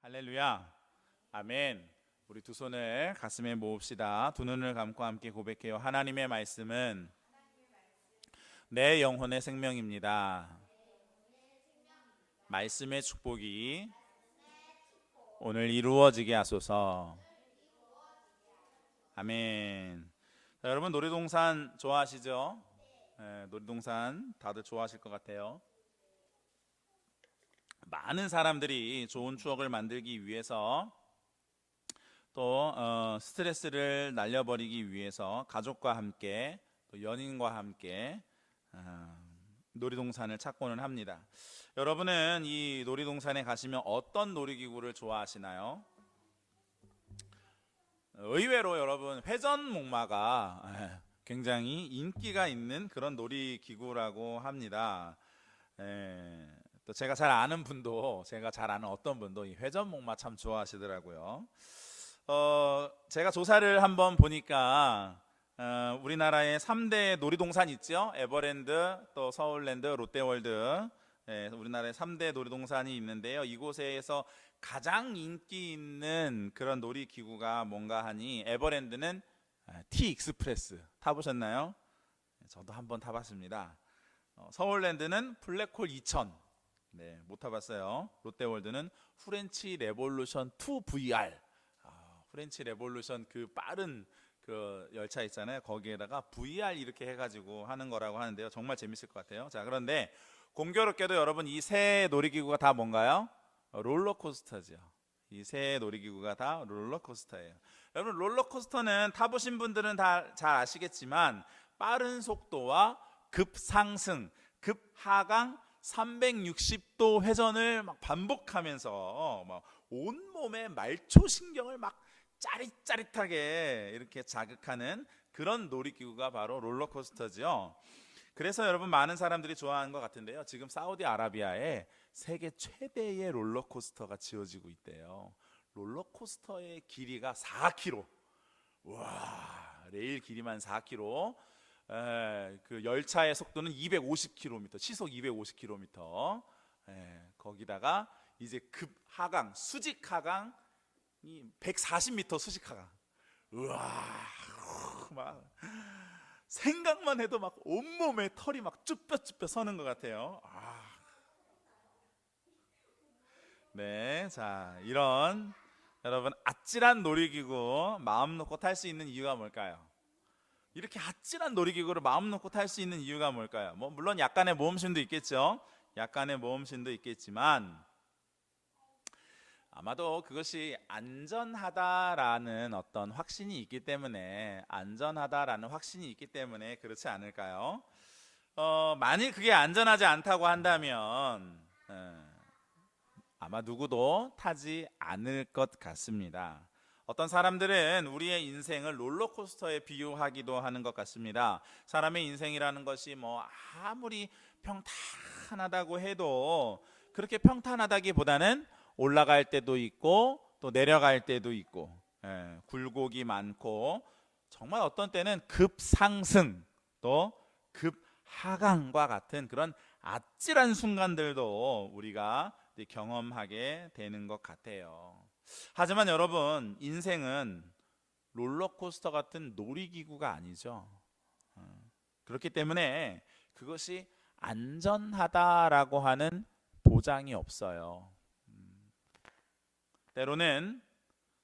할렐루야. 아멘. 우리 두 손을 가슴에 모읍시다. 두 눈을 감고 함께 고백해요. 하나님의 말씀은 내 영혼의 생명입니다. 말씀의 축복이 오늘 이루어지게 하소서. 아멘. 자, 여러분 놀이동산 좋아하시죠? 놀이동산 다들 좋아하실 것 같아요. 많은 사람들이 좋은 추억을 만들기 위해서 또 스트레스를 날려버리기 위해서 가족과 함께 또 연인과 함께 놀이동산을 찾고는 합니다. 여러분은 이 놀이동산에 가시면 어떤 놀이기구를 좋아하시나요? 의외로 여러분 회전목마가 굉장히 인기가 있는 그런 놀이기구라고 합니다. 또 제가 잘 아는 분도, 제가 잘 아는 어떤 분도 이 회전목마 참 좋아하시더라고요. 제가 조사를 한번 보니까 우리나라에 3대 놀이동산 있죠. 에버랜드, 또 서울랜드, 롯데월드. 우리나라에 3대 놀이동산이 있는데요. 이곳에서 가장 인기 있는 그런 놀이기구가 뭔가 하니 에버랜드는 T-익스프레스 타보셨나요? 저도 한번 타봤습니다. 서울랜드는 블랙홀 2000. 못 타봤어요. 롯데월드는 프렌치 레볼루션 2 VR. 프렌치 레볼루션 그 빠른 그 열차 있잖아요. 거기에다가 VR 이렇게 해가지고 하는 거라고 하는데요. 정말 재밌을 것 같아요. 자, 그런데 공교롭게도 여러분 이 세 놀이기구가 다 뭔가요? 롤러코스터죠. 이 세 놀이기구가 다 롤러코스터예요. 여러분 롤러코스터는 타보신 분들은 다 잘 아시겠지만 빠른 속도와 급상승, 급하강 360도 회전을 막 반복하면서 막 온몸의 말초신경을 막 짜릿짜릿하게 이렇게 자극하는 그런 놀이기구가 바로 롤러코스터죠. 그래서 여러분 많은 사람들이 좋아하는 것 같은데요. 지금 사우디아라비아에 세계 최대의 롤러코스터가 지어지고 있대요. 롤러코스터의 길이가 4km. 와, 레일 길이만 4km. 그 열차의 속도는 250km, 시속 250km. 거기다가 이제 급하강, 수직하강, 140m 수직하강. 우와, 막 생각만 해도 막 온몸에 털이 막 쭈뼛쭈뼛 서는 것 같아요. 네, 자 이런 여러분 아찔한 놀이기구 마음 놓고 탈 수 있는 이유가 뭘까요? 이렇게 아찔한 놀이기구를 마음 놓고 탈 수 있는 이유가 뭘까요? 뭐 물론 약간의 모험심도 있겠죠. 약간의 모험심도 있겠지만 아마도 그것이 안전하다라는 어떤 확신이 있기 때문에 그렇지 않을까요? 만일 그게 안전하지 않다고 한다면 아마 누구도 타지 않을 것 같습니다. 어떤 사람들은 우리의 인생을 롤러코스터에 비유하기도 하는 것 같습니다. 사람의 인생이라는 것이 뭐 아무리 평탄하다고 해도 그렇게 평탄하다기보다는 올라갈 때도 있고 또 내려갈 때도 있고 굴곡이 많고 정말 어떤 때는 급상승 또 급하강과 같은 그런 아찔한 순간들도 우리가 경험하게 되는 것 같아요. 하지만 여러분 인생은 롤러코스터 같은 놀이기구가 아니죠. 그렇기 때문에 그것이 안전하다라고 하는 보장이 없어요. 때로는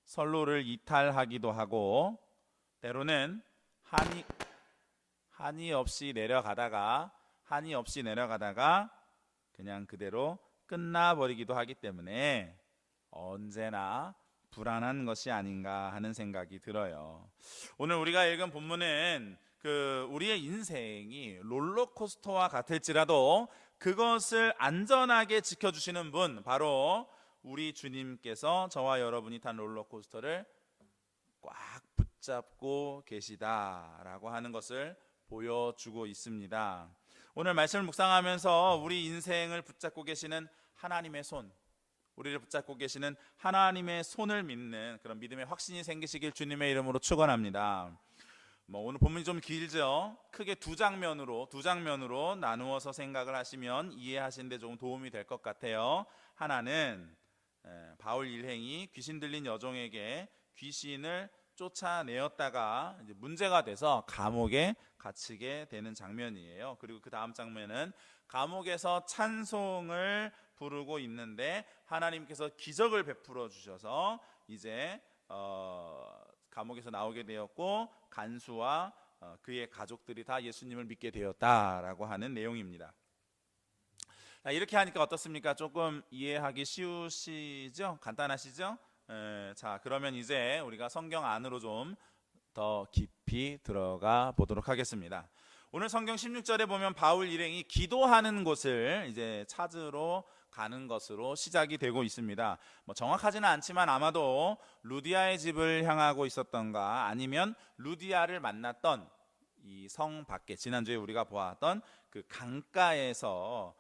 선로를 이탈하기도 하고 때로는 한이 없이 내려가다가 그냥 그대로 끝나버리기도 하기 때문에 언제나 불안한 것이 아닌가 하는 생각이 들어요. 오늘 우리가 읽은 본문은 우리의 인생이 롤러코스터와 같을지라도 그것을 안전하게 지켜주시는 분 바로 우리 주님께서 저와 여러분이 탄 롤러코스터를 꽉 붙잡고 계시다라고 하는 것을 보여주고 있습니다. 오늘 말씀을 묵상하면서 우리 인생을 붙잡고 계시는 하나님의 손, 우리를 붙잡고 계시는 하나님의 손을 믿는 그런 믿음의 확신이 생기시길 주님의 이름으로 축원합니다. 오늘 본문이 좀 길죠. 크게 두 장면으로 나누어서 생각을 하시면 이해하시는 데 조금 도움이 될 것 같아요. 하나는 바울 일행이 귀신 들린 여종에게 귀신을 쫓아내었다가 이제 문제가 돼서 감옥에 갇히게 되는 장면이에요. 그리고 그 다음 장면은 감옥에서 찬송을 부르고 있는데 하나님께서 기적을 베풀어 주셔서 이제 감옥에서 나오게 되었고 간수와 그의 가족들이 다 예수님을 믿게 되었다라고 하는 내용입니다. 이렇게 하니까 어떻습니까? 조금 이해하기 쉬우시죠? 간단하시죠? 자, 그러면 이제 우리가 성경 안으로 좀 더 깊이 들어가 보도록 하겠습니다. 오늘 성경 16절에 보면 바울 일행이 기도하는 곳을 이제 찾으러 가는 것으로 시작이 되고 있습니다. 정확하지는 않지만 아마도 루디아의 집을 향하고 있었던가 아니면 루디아를 만났던 이 성 밖에 지난주에 우리가 보았던 그 강가에서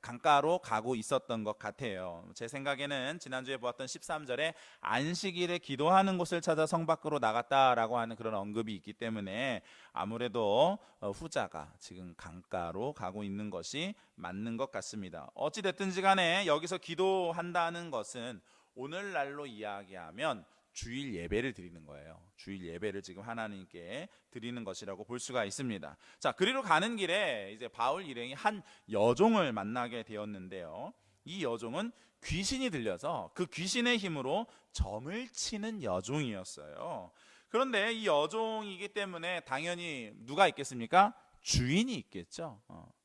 강가로 가고 있었던 것 같아요. 제 생각에는 지난주에 보았던 13절에 안식일에 기도하는 곳을 찾아 성 밖으로 나갔다라고 하는 그런 언급이 있기 때문에 아무래도 후자가 지금 강가로 가고 있는 것이 맞는 것 같습니다. 어찌 됐든지 간에 여기서 기도한다는 것은 오늘날로 이야기하면 주일 예배를 드리는 거예요. 주일 예배를 지금 하나님께 드리는 것이라고 볼 수가 있습니다. 자, 그리로 가는 길에 이제 바울 일행이 한 여종을 만나게 되었는데요. 이 여종은 귀신이 들려서 그 귀신의 힘으로 점을 치는 여종이었어요. 그런데 이 여종이기 때문에 당연히 누가 있겠습니까? 주인이 있겠죠.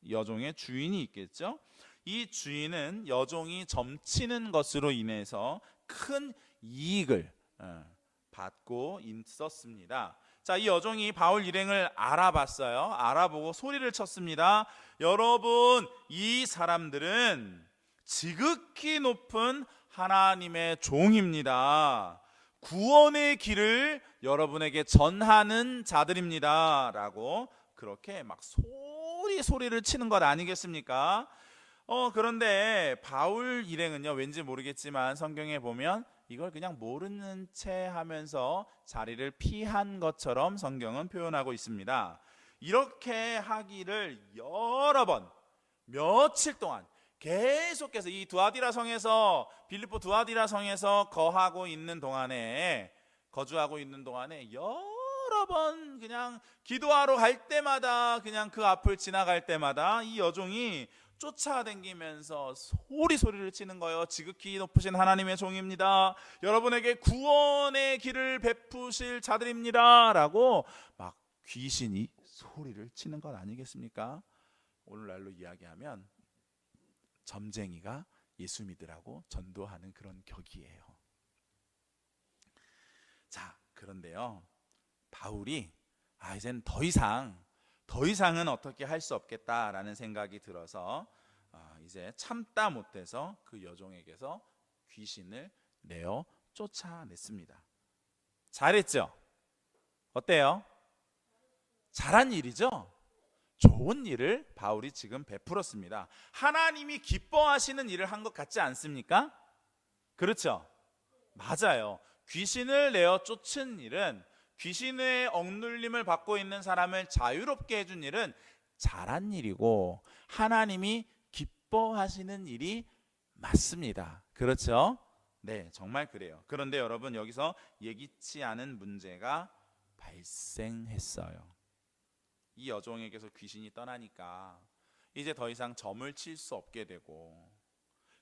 여종의 주인이 있겠죠. 이 주인은 여종이 점치는 것으로 인해서 큰 이익을 받고 있었습니다. 자, 이 여종이 바울 일행을 알아봤어요. 알아보고 소리를 쳤습니다. 여러분, 이 사람들은 지극히 높은 하나님의 종입니다. 구원의 길을 여러분에게 전하는 자들입니다. 라고 그렇게 막 소리를 치는 것 아니겠습니까? 그런데 바울 일행은요, 왠지 모르겠지만 성경에 보면 이걸 그냥 모르는 채 하면서 자리를 피한 것처럼 성경은 표현하고 있습니다. 이렇게 하기를 여러 번 며칠 동안 계속해서 이 두아디라 성에서 빌립보 두아디라 성에서 거주하고 있는 동안에 여러 번 그냥 기도하러 갈 때마다 그냥 그 앞을 지나갈 때마다 이 여종이 쫓아다니면서 소리를 치는 거예요. 지극히 높으신 하나님의 종입니다. 여러분에게 구원의 길을 베푸실 자들입니다. 라고 막 귀신이 소리를 치는 것 아니겠습니까? 오늘날로 이야기하면 점쟁이가 예수 믿으라고 전도하는 그런 격이에요. 자, 그런데요, 바울이 이젠 더 이상은 어떻게 할 수 없겠다라는 생각이 들어서 이제 참다 못해서 그 여종에게서 귀신을 내어 쫓아냈습니다. 잘했죠? 어때요? 잘한 일이죠? 좋은 일을 바울이 지금 베풀었습니다. 하나님이 기뻐하시는 일을 한 것 같지 않습니까? 그렇죠? 맞아요. 귀신을 내어 쫓은 일은, 귀신의 억눌림을 받고 있는 사람을 자유롭게 해준 일은 잘한 일이고 하나님이 기뻐하시는 일이 맞습니다. 그렇죠? 네, 정말 그래요. 그런데 여러분, 여기서 예기치 않은 문제가 발생했어요. 이 여종에게서 귀신이 떠나니까 이제 더 이상 점을 칠 수 없게 되고,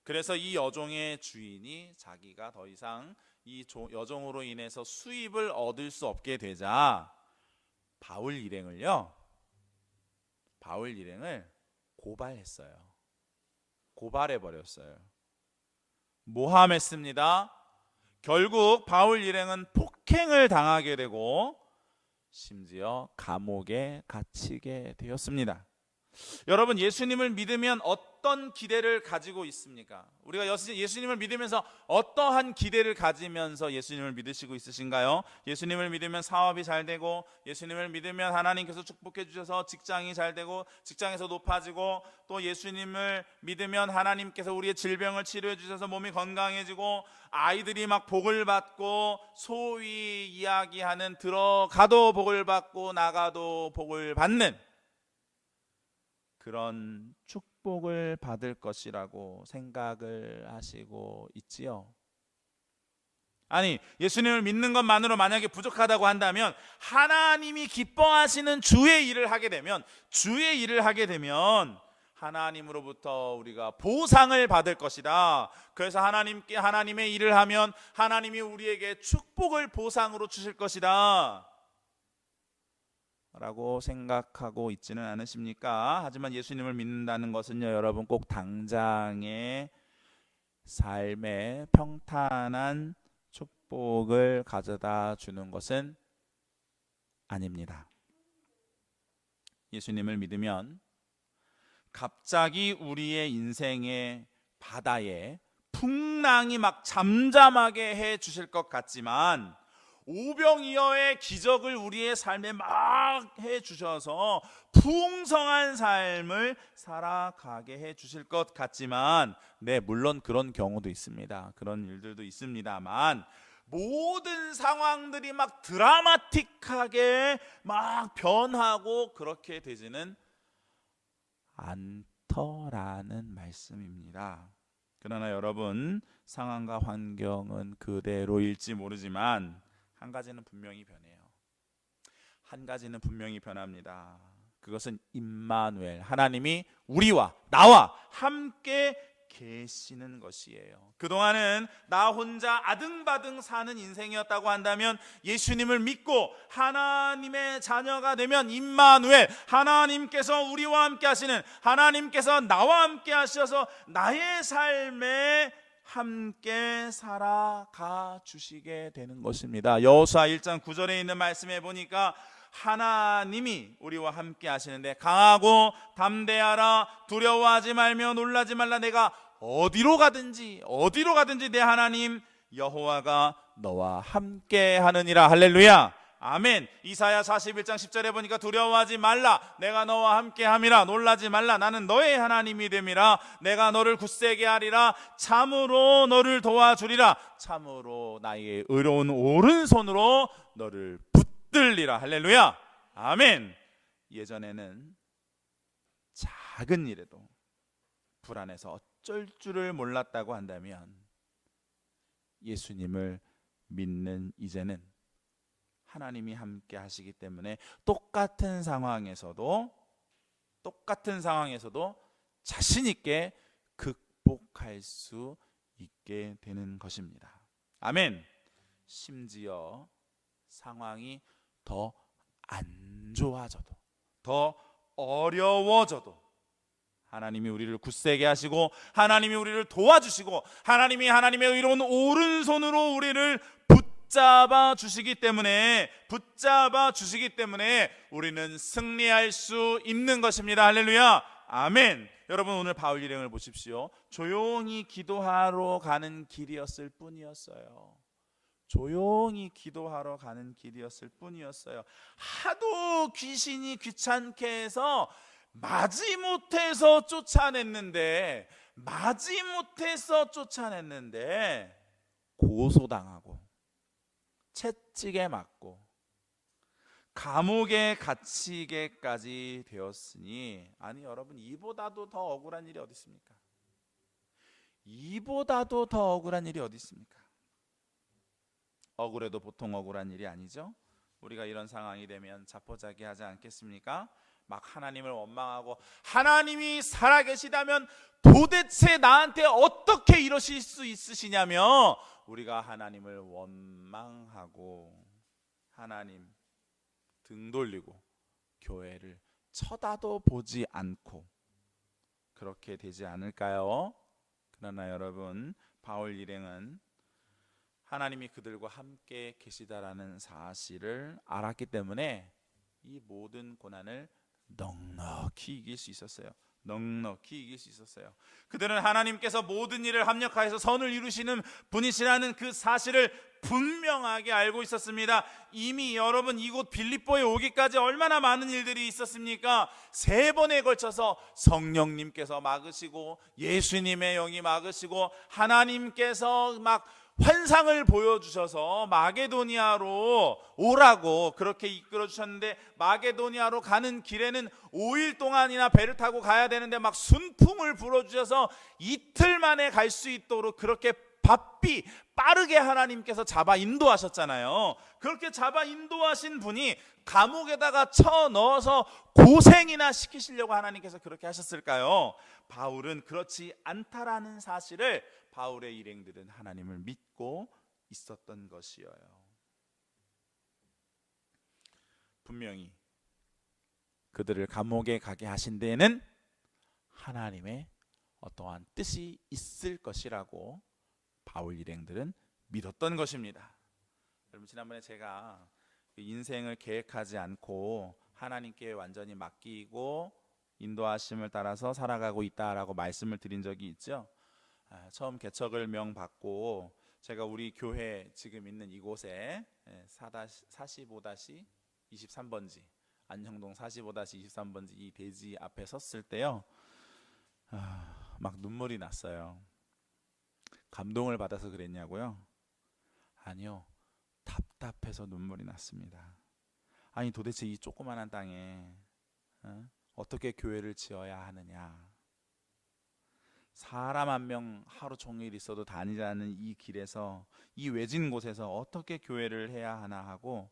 그래서 이 여종의 주인이 자기가 더 이상 이 여종으로 인해서 수입을 얻을 수 없게 되자 바울 일행을 고발했어요. 고발해버렸어요. 모함했습니다. 결국 바울 일행은 폭행을 당하게 되고 심지어 감옥에 갇히게 되었습니다. 여러분, 예수님을 믿으면 어떤 기대를 가지고 있습니까? 우리가 예수님을 믿으면서 어떠한 기대를 가지면서 예수님을 믿으시고 있으신가요? 예수님을 믿으면 사업이 잘 되고, 예수님을 믿으면 하나님께서 축복해 주셔서 직장이 잘 되고 직장에서 높아지고, 또 예수님을 믿으면 하나님께서 우리의 질병을 치료해 주셔서 몸이 건강해지고 아이들이 막 복을 받고, 소위 이야기하는 들어가도 복을 받고 나가도 복을 받는 그런 축복을 받을 것이라고 생각을 하시고 있지요? 아니, 예수님을 믿는 것만으로 만약에 부족하다고 한다면 하나님이 기뻐하시는 주의 일을 하게 되면 하나님으로부터 우리가 보상을 받을 것이다. 그래서 하나님의 일을 하면 하나님이 우리에게 축복을 보상으로 주실 것이다 라고 생각하고 있지는 않으십니까? 하지만 예수님을 믿는다는 것은요, 여러분, 꼭 당장의 삶에 평탄한 축복을 가져다 주는 것은 아닙니다. 예수님을 믿으면 갑자기 우리의 인생의 바다에 풍랑이 막 잠잠하게 해 주실 것 같지만 오병이어의 기적을 우리의 삶에 막 해 주셔서 풍성한 삶을 살아가게 해 주실 것 같지만, 네, 물론 그런 경우도 있습니다. 그런 일들도 있습니다만 모든 상황들이 막 드라마틱하게 막 변하고 그렇게 되지는 않더라는 말씀입니다. 그러나 여러분, 상황과 환경은 그대로일지 모르지만 한 가지는 분명히 변해요. 한 가지는 분명히 변합니다. 그것은 임마누엘, 하나님이 우리와 나와 함께 계시는 것이에요. 그동안은 나 혼자 아등바등 사는 인생이었다고 한다면 예수님을 믿고 하나님의 자녀가 되면 임마누엘, 하나님께서 우리와 함께 하시는, 하나님께서 나와 함께 하셔서 나의 삶에 함께 살아가 주시게 되는 것입니다. 여호수아 1장 9절에 있는 말씀에 보니까 하나님이 우리와 함께 하시는데 강하고 담대하라, 두려워하지 말며 놀라지 말라, 내가 어디로 가든지 내 하나님 여호와가 너와 함께 하느니라. 할렐루야, 아멘. 이사야 41장 10절에 보니까 두려워하지 말라, 내가 너와 함께 함이라. 놀라지 말라, 나는 너의 하나님이 됨이라. 내가 너를 굳세게 하리라. 참으로 너를 도와주리라. 참으로 나의 의로운 오른손으로 너를 붙들리라. 할렐루야, 아멘. 예전에는 작은 일에도 불안해서 어쩔 줄을 몰랐다고 한다면 예수님을 믿는 이제는 하나님이 함께 하시기 때문에 똑같은 상황에서도 자신 있게 극복할 수 있게 되는 것입니다. 아멘. 심지어 상황이 더 안 좋아져도, 더 어려워져도 하나님이 우리를 굳세게 하시고 하나님이 우리를 도와주시고 하나님이 하나님의 의로운 오른손으로 우리를 붙잡아 주시기 때문에 우리는 승리할 수 있는 것입니다. 할렐루야, 아멘. 여러분, 오늘 바울 일행을 보십시오. 조용히 기도하러 가는 길이었을 뿐이었어요. 하도 귀신이 귀찮게 해서 마지못해서 쫓아냈는데 고소당하고 채찍에 맞고 감옥에 갇히게까지 되었으니, 아니 여러분, 이보다도 더 억울한 일이 어디 있습니까? 억울해도 보통 억울한 일이 아니죠. 우리가 이런 상황이 되면 자포자기하지 않겠습니까? 막 하나님을 원망하고, 하나님이 살아계시다면 도대체 나한테 어떻게 이러실 수 있으시냐며 우리가 하나님을 원망하고 하나님 등 돌리고 교회를 쳐다도 보지 않고 그렇게 되지 않을까요? 그러나 여러분, 바울 일행은 하나님이 그들과 함께 계시다라는 사실을 알았기 때문에 이 모든 고난을 넉넉히 이길 수 있었어요. 그들은 하나님께서 모든 일을 합력하여서 선을 이루시는 분이시라는 그 사실을 분명하게 알고 있었습니다. 이미 여러분, 이곳 빌립보에 오기까지 얼마나 많은 일들이 있었습니까? 3번에 걸쳐서 성령님께서 막으시고 예수님의 영이 막으시고 하나님께서 막 환상을 보여주셔서 마게도니아로 오라고 그렇게 이끌어 주셨는데, 마게도니아로 가는 길에는 5일 동안이나 배를 타고 가야 되는데 막 순풍을 불어주셔서 이틀 만에 갈 수 있도록 그렇게 바삐 빠르게 하나님께서 잡아 인도하셨잖아요. 그렇게 잡아 인도하신 분이 감옥에다가 쳐 넣어서 고생이나 시키시려고 하나님께서 그렇게 하셨을까요? 바울은 그렇지 않다라는 사실을 바울의 일행들은 하나님을 믿고 있었던 것이어요. 분명히 그들을 감옥에 가게 하신 데에는 하나님의 어떠한 뜻이 있을 것이라고 바울 일행들은 믿었던 것입니다. 여러분, 지난번에 제가 인생을 계획하지 않고 하나님께 완전히 맡기고 인도하심을 따라서 살아가고 있다라고 말씀을 드린 적이 있죠. 처음 개척을 명받고 제가 우리 교회 지금 있는 이곳에 45-23번지 안녕동 45-23번지 이 대지 앞에 섰을 때요, 막 눈물이 났어요. 감동을 받아서 그랬냐고요? 아니요, 답답해서 눈물이 났습니다. 아니, 도대체 이 조그만한 땅에 어떻게 교회를 지어야 하느냐, 사람 한 명 하루 종일 있어도 다니지 않는 이 길에서, 이 외진 곳에서 어떻게 교회를 해야 하나 하고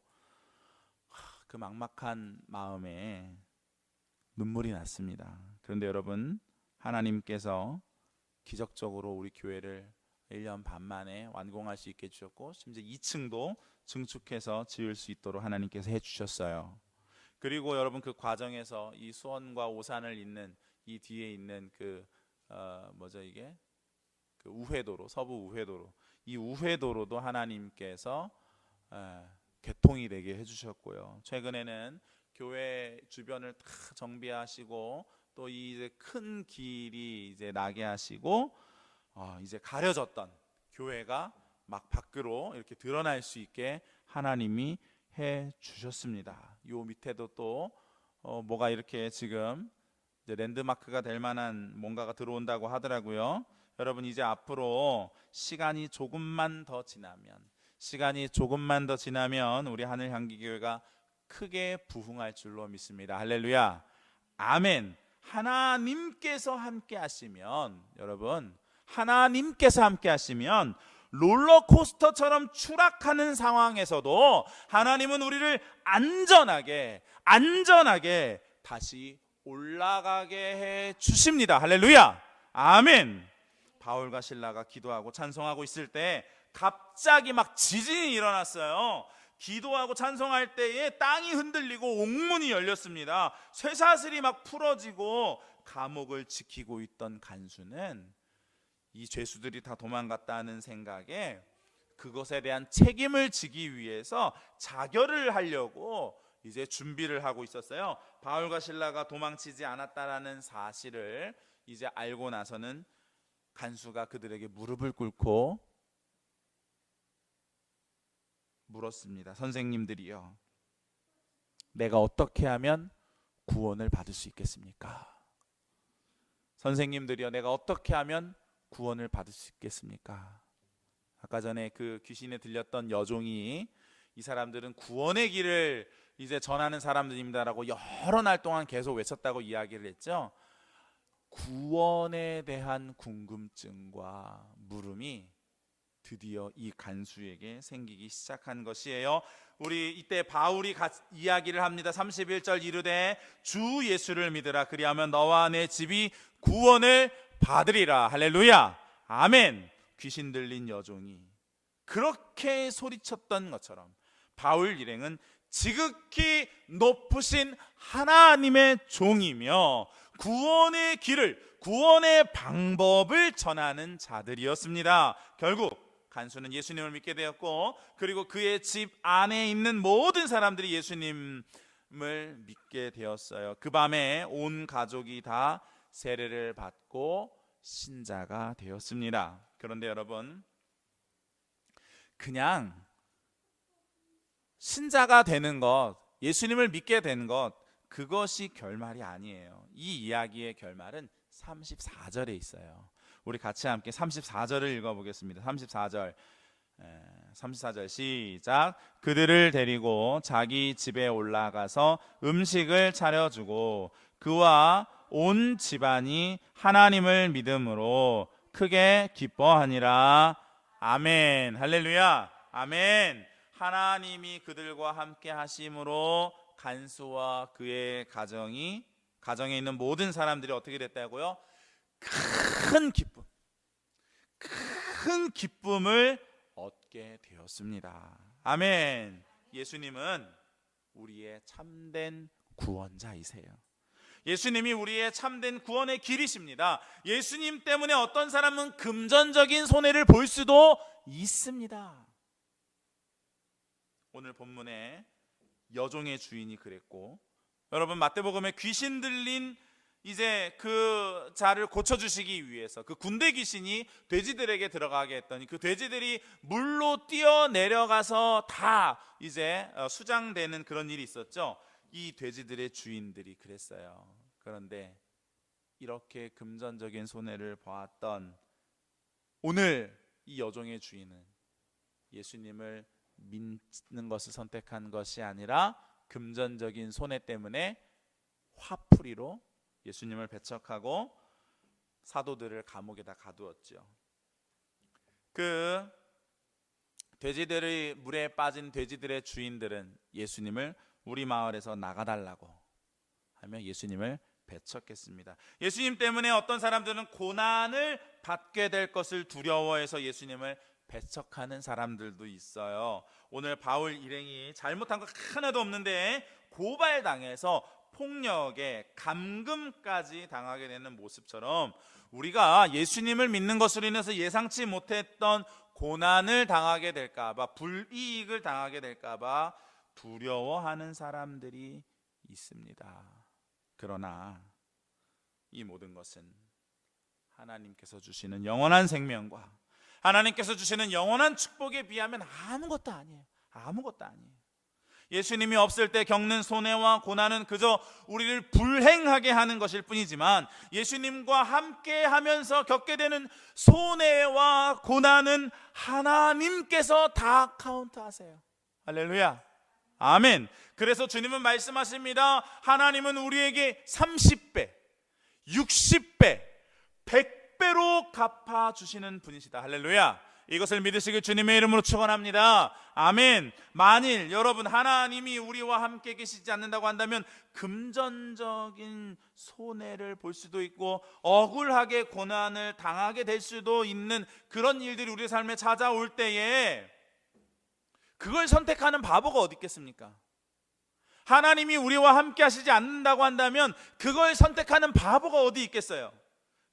그 막막한 마음에 눈물이 났습니다. 그런데 여러분, 하나님께서 기적적으로 우리 교회를 1년 반 만에 완공할 수 있게 해주셨고, 심지어 2층도 증축해서 지을 수 있도록 하나님께서 해주셨어요. 그리고 여러분, 그 과정에서 이 수원과 오산을 잇는 이 뒤에 있는 그 이게 그 우회도로, 서부 우회도로, 이 우회도로도 하나님께서 개통이 되게 해주셨고요. 최근에는 교회 주변을 다 정비하시고 또 이 큰 길이 이제 나게 하시고 이제 가려졌던 교회가 막 밖으로 이렇게 드러날 수 있게 하나님이 해 주셨습니다. 요 밑에도 또 뭐가 이렇게 지금 이제 랜드마크가 될 만한 뭔가가 들어온다고 하더라고요. 여러분, 이제 앞으로 시간이 조금만 더 지나면 우리 하늘향기교회가 크게 부흥할 줄로 믿습니다. 할렐루야, 아멘. 하나님께서 함께 하시면, 여러분, 하나님께서 함께 하시면 롤러코스터처럼 추락하는 상황에서도 하나님은 우리를 안전하게 다시 올라가게 해 주십니다. 할렐루야, 아멘. 바울과 실라가 기도하고 찬송하고 있을 때 갑자기 막 지진이 일어났어요. 기도하고 찬송할 때에 땅이 흔들리고 옥문이 열렸습니다. 쇠사슬이 막 풀어지고, 감옥을 지키고 있던 간수는 이 죄수들이 다 도망갔다는 생각에 그것에 대한 책임을 지기 위해서 자결을 하려고 이제 준비를 하고 있었어요. 바울과 실라가 도망치지 않았다라는 사실을 이제 알고 나서는 간수가 그들에게 무릎을 꿇고 물었습니다. 선생님들이요, 내가 어떻게 하면 구원을 받을 수 있겠습니까? 선생님들이요, 내가 어떻게 하면 구원을 받을 수 있겠습니까? 아까 전에 그 귀신에 들렸던 여종이, 이 사람들은 구원의 길을 이제 전하는 사람들입니다라고 여러 날 동안 계속 외쳤다고 이야기를 했죠. 구원에 대한 궁금증과 물음이 드디어 이 간수에게 생기기 시작한 것이에요. 우리 이때 바울이 이야기를 합니다. 31절 이르되 주 예수를 믿으라, 그리하면 너와 내 집이 구원을 받으리라. 할렐루야, 아멘. 귀신 들린 여종이 그렇게 소리쳤던 것처럼 바울 일행은 지극히 높으신 하나님의 종이며 구원의 길을, 구원의 방법을 전하는 자들이었습니다. 결국 간수는 예수님을 믿게 되었고, 그리고 그의 집 안에 있는 모든 사람들이 예수님을 믿게 되었어요. 그 밤에 온 가족이 다 세례를 받고 신자가 되었습니다. 그런데 여러분, 그냥 신자가 되는 것, 예수님을 믿게 된 것, 그것이 결말이 아니에요. 이 이야기의 결말은 34절에 있어요. 우리 같이 함께 34절을 읽어보겠습니다. 34절, 34절 시작. 그들을 데리고 자기 집에 올라가서 음식을 차려주고 그와 온 집안이 하나님을 믿음으로 크게 기뻐하니라. 아멘. 할렐루야. 아멘. 하나님이 그들과 함께 하심으로 간수와 그의 가정에 있는 모든 사람들이 어떻게 됐다고요? 큰 기쁨을 얻게 되었습니다. 아멘. 예수님은 우리의 참된 구원자이세요. 예수님이 우리의 참된 구원의 길이십니다. 예수님 때문에 어떤 사람은 금전적인 손해를 볼 수도 있습니다. 오늘 본문에 여종의 주인이 그랬고, 여러분 마태복음에 귀신 들린 이제 그 자를 고쳐주시기 위해서 그 군대 귀신이 돼지들에게 들어가게 했더니 그 돼지들이 물로 뛰어내려가서 다 이제 수장되는 그런 일이 있었죠. 이 돼지들의 주인들이 그랬어요. 그런데 이렇게 금전적인 손해를 보았던 오늘 이 여종의 주인은 예수님을 믿는 것을 선택한 것이 아니라 금전적인 손해 때문에 화풀이로 예수님을 배척하고 사도들을 감옥에다 가두었죠. 그 돼지들의 물에 빠진 돼지들의 주인들은 예수님을 우리 마을에서 나가달라고 하며 예수님을 배척했습니다. 예수님 때문에 어떤 사람들은 고난을 받게 될 것을 두려워해서 예수님을 배척하는 사람들도 있어요. 오늘 바울 일행이 잘못한 거 하나도 없는데 고발당해서 폭력에 감금까지 당하게 되는 모습처럼 우리가 예수님을 믿는 것으로 인해서 예상치 못했던 고난을 당하게 될까봐, 불이익을 당하게 될까봐 두려워하는 사람들이 있습니다. 그러나 이 모든 것은 하나님께서 주시는 영원한 생명과 하나님께서 주시는 영원한 축복에 비하면 아무것도 아니에요. 아무것도 아니에요. 예수님이 없을 때 겪는 손해와 고난은 그저 우리를 불행하게 하는 것일 뿐이지만 예수님과 함께 하면서 겪게 되는 손해와 고난은 하나님께서 다 카운트하세요. 할렐루야. 아멘. 그래서 주님은 말씀하십니다. 하나님은 우리에게 30배, 60배, 100배로 갚아주시는 분이시다. 할렐루야. 이것을 믿으시길 주님의 이름으로 축원합니다. 아멘. 만일 여러분 하나님이 우리와 함께 계시지 않는다고 한다면 금전적인 손해를 볼 수도 있고 억울하게 고난을 당하게 될 수도 있는 그런 일들이 우리 삶에 찾아올 때에 그걸 선택하는 바보가 어디 있겠습니까? 하나님이 우리와 함께 하시지 않는다고 한다면 그걸 선택하는 바보가 어디 있겠어요?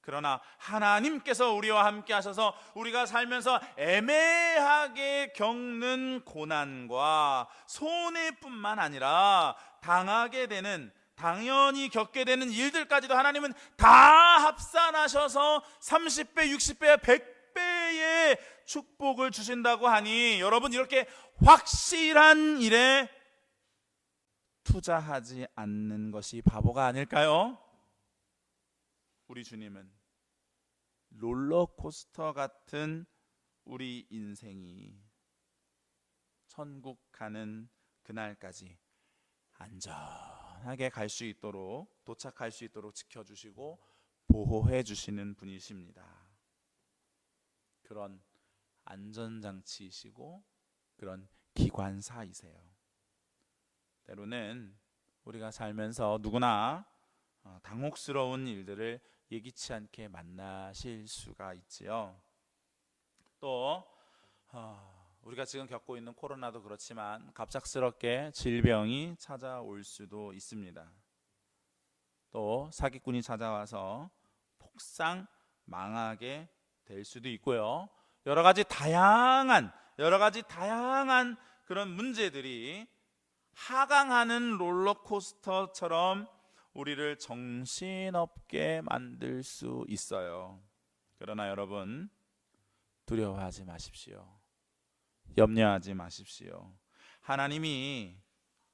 그러나 하나님께서 우리와 함께 하셔서 우리가 살면서 애매하게 겪는 고난과 손해뿐만 아니라 당하게 되는, 당연히 겪게 되는 일들까지도 하나님은 다 합산하셔서 30배, 60배, 100배의 축복을 주신다고 하니 여러분 이렇게 확실한 일에 투자하지 않는 것이 바보가 아닐까요? 우리 주님은 롤러코스터 같은 우리 인생이 천국 가는 그날까지 안전하게 갈 수 있도록, 도착할 수 있도록 지켜주시고 보호해 주시는 분이십니다. 그런 안전장치이시고 그런 기관사이세요. 때로는 우리가 살면서 누구나 당혹스러운 일들을 예기치 않게 만나실 수가 있지요. 또 우리가 지금 겪고 있는 코로나도 그렇지만 갑작스럽게 질병이 찾아올 수도 있습니다. 또 사기꾼이 찾아와서 폭삭 망하게 될 수도 있고요. 여러 가지 다양한 그런 문제들이 하강하는 롤러코스터처럼 우리를 정신없게 만들 수 있어요. 그러나 여러분 두려워하지 마십시오. 염려하지 마십시오. 하나님이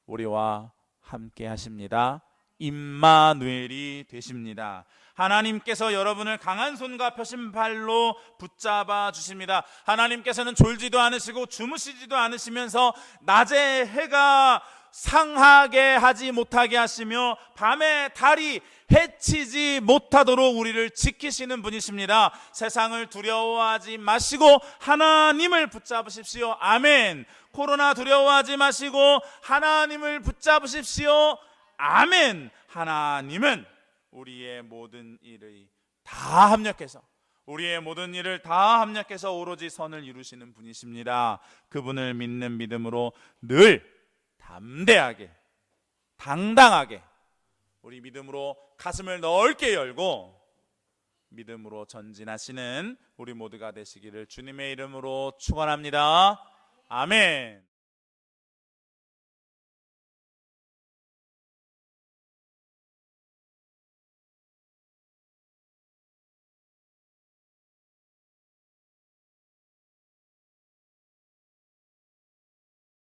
우리와 함께 하십니다. 임마누엘이 되십니다. 하나님께서 여러분을 강한 손과 펴신 발로 붙잡아 주십니다. 하나님께서는 졸지도 않으시고 주무시지도 않으시면서 낮에 해가 상하게 하지 못하게 하시며 밤에 달이 해치지 못하도록 우리를 지키시는 분이십니다. 세상을 두려워하지 마시고 하나님을 붙잡으십시오. 아멘. 코로나 두려워하지 마시고 하나님을 붙잡으십시오. 아멘. 하나님은 우리의 모든 일을 다 합력해서 오로지 선을 이루시는 분이십니다. 그분을 믿는 믿음으로 늘 담대하게 당당하게 우리 믿음으로 가슴을 넓게 열고 믿음으로 전진하시는 우리 모두가 되시기를 주님의 이름으로 축원합니다. 아멘.